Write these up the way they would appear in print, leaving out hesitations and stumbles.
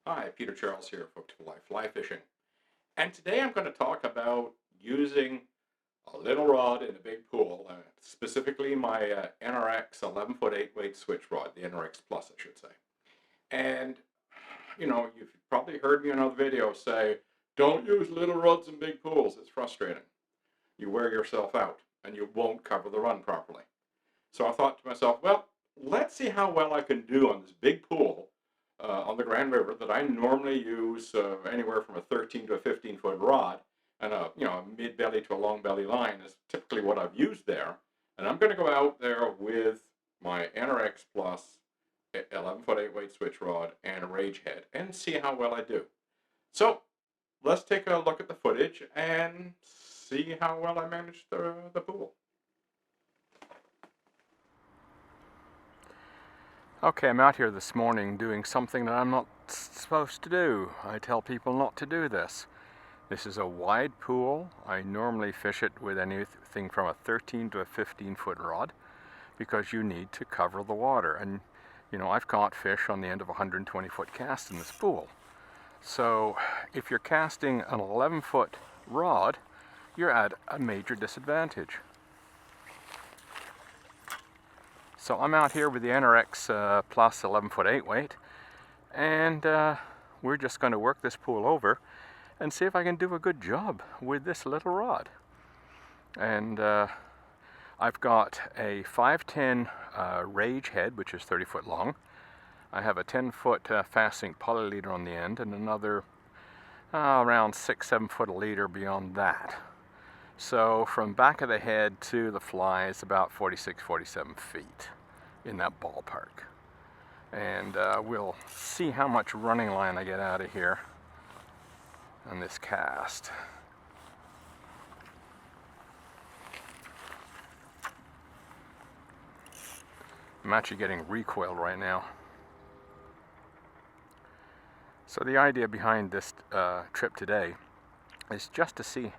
Hi, Peter Charles here, Hooked to Life Fly Fishing. And today I'm going to talk about using a little rod in a big pool, specifically my NRX 11-foot 8-weight switch rod, the NRX Plus, I should say. And, you've probably heard me in other videos say, don't use little rods in big pools. It's frustrating. You wear yourself out and you won't cover the run properly. So I thought to myself, well, let's see how well I can do on this big pool on the Grand River that I normally use anywhere from a 13 to a 15-foot rod, and a mid belly to a long belly line is typically what I've used there. And I'm going to go out there with my NRX Plus 11-foot 8-weight switch rod and a rage head and see how well I do. So let's take a look at the footage and see how well I managed the pool. Okay, I'm out here this morning doing something that I'm not supposed to do. I tell people not to do this. This is a wide pool. I normally fish it with anything from a 13 to a 15-foot rod because you need to cover the water. And, I've caught fish on the end of a 120-foot cast in this pool. So if you're casting an 11-foot rod, you're at a major disadvantage. So I'm out here with the NRX Plus 11-foot 8-weight, and we're just going to work this pool over and see if I can do a good job with this little rod. And I've got a 510 rage head, which is 30 foot long. I have a 10-foot fast sink poly leader on the end, and another around 6-7 foot a leader beyond that. So from back of the head to the fly is about 46-47 feet, in that ballpark. And we'll see how much running line I get out of here on this cast. I'm actually getting recoiled right now. So the idea behind this trip today is just to see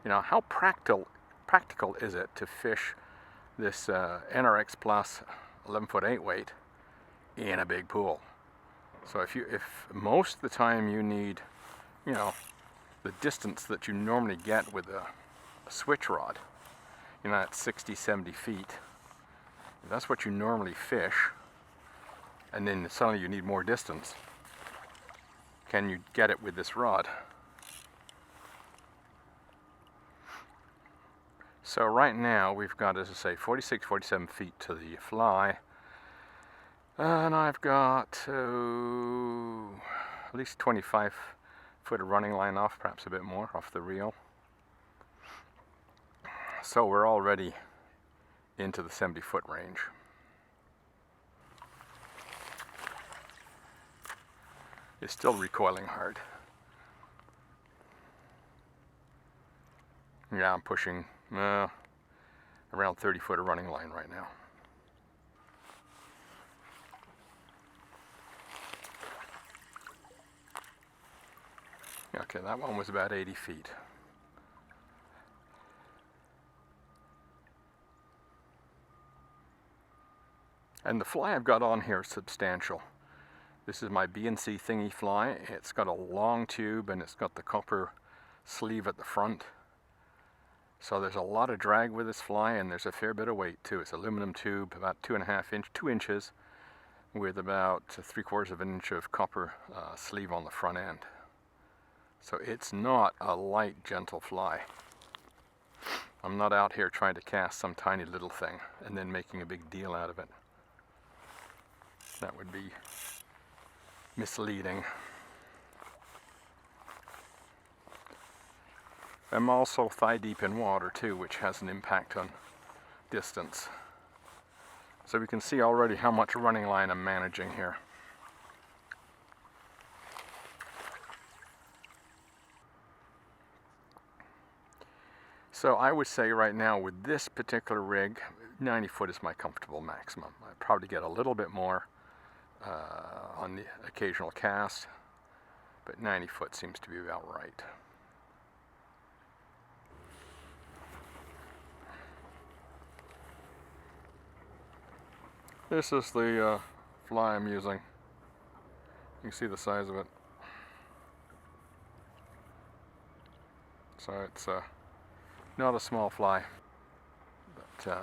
how practical is it to fish this NRX Plus 11-foot 8-weight in a big pool. So if most of the time you need, the distance that you normally get with a switch rod, at 60-70 feet, if that's what you normally fish, and then suddenly you need more distance, can you get it with this rod? So right now we've got, as I say, 46-47 feet to the fly, and I've got at least 25 foot of running line off, perhaps a bit more off the reel. So we're already into the 70-foot range. It's still recoiling hard. Yeah, I'm pushing around 30 foot of running line right now. Okay, that one was about 80 feet. And the fly I've got on here is substantial. This is my B&C thingy fly. It's got a long tube and it's got the copper sleeve at the front. So there's a lot of drag with this fly, and there's a fair bit of weight too. It's aluminum tube, about 2 inches, with about 3/4 of an inch of copper sleeve on the front end. So it's not a light, gentle fly. I'm not out here trying to cast some tiny little thing and then making a big deal out of it. That would be misleading. I'm also thigh deep in water too, which has an impact on distance. So we can see already how much running line I'm managing here. So I would say right now with this particular rig, 90 foot is my comfortable maximum. I'd probably get a little bit more on the occasional cast, but 90 foot seems to be about right. This is the fly I'm using. You can see the size of it. So it's not a small fly, but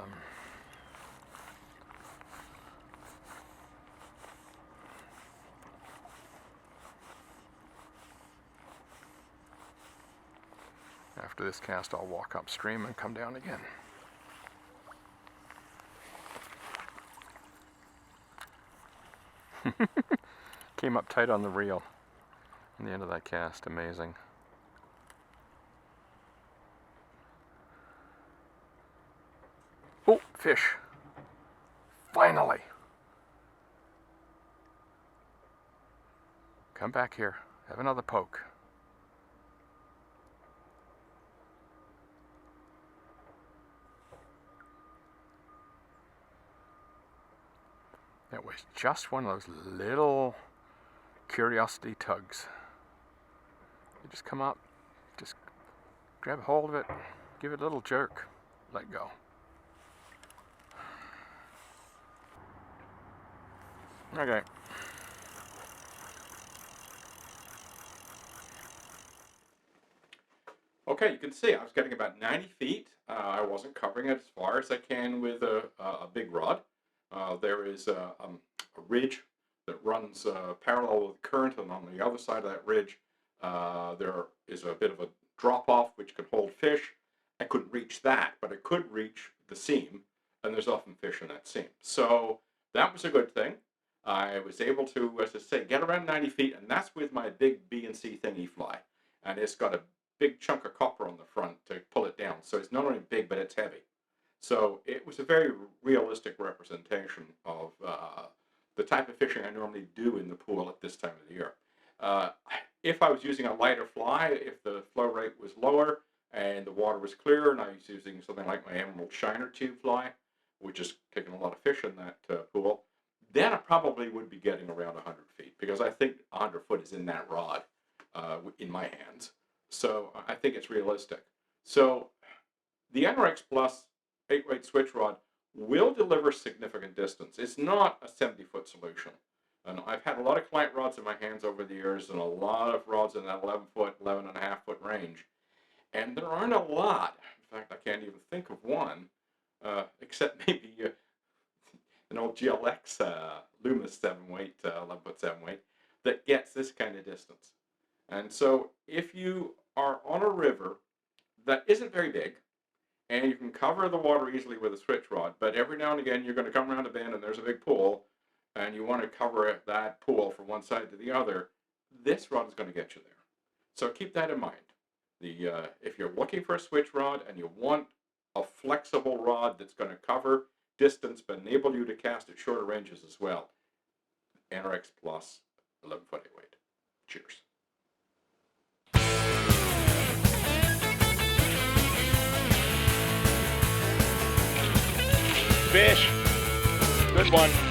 after this cast I'll walk upstream and come down again. Came up tight on the reel in the end of that cast. Amazing. Oh, fish. Finally. Come back here. Have another poke. That was just one of those little curiosity tugs. You just come up, just grab hold of it, give it a little jerk, let go. Okay. Okay, you can see I was getting about 90 feet. I wasn't covering it as far as I can with a big rod. There is a ridge that runs parallel with the current, and on the other side of that ridge there is a bit of a drop-off which could hold fish. I couldn't reach that, but I could reach the seam, and there's often fish in that seam. So that was a good thing. I was able to, as I say, get around 90 feet, and that's with my big B&C thingy fly. And it's got a big chunk of copper on the front to pull it down. So it's not only big, but it's heavy. So it was a very realistic representation of the type of fishing I normally do in the pool at this time of the year. If I was using a lighter fly, if the flow rate was lower and the water was clearer, and I was using something like my Emerald Shiner tube fly, which is taking a lot of fish in that pool, then I probably would be getting around 100 feet, because I think 100 foot is in that rod in my hands. So I think it's realistic. So the NRX Plus 8-weight switch rod will deliver significant distance. It's not a 70-foot solution. And I've had a lot of client rods in my hands over the years, and a lot of rods in that 11-foot, 11.5-foot range. And there aren't a lot. In fact, I can't even think of one, except maybe an old GLX Loomis 7-weight, 11-foot 7-weight, that gets this kind of distance. And so if you are on a river that isn't very big, and you can cover the water easily with a switch rod, but every now and again you're going to come around a bend and there's a big pool, and you want to cover that pool from one side to the other, this rod is going to get you there. So keep that in mind. If you're looking for a switch rod and you want a flexible rod that's going to cover distance but enable you to cast at shorter ranges as well, NRX Plus 11-foot 8-weight. Cheers. Fish. Good one.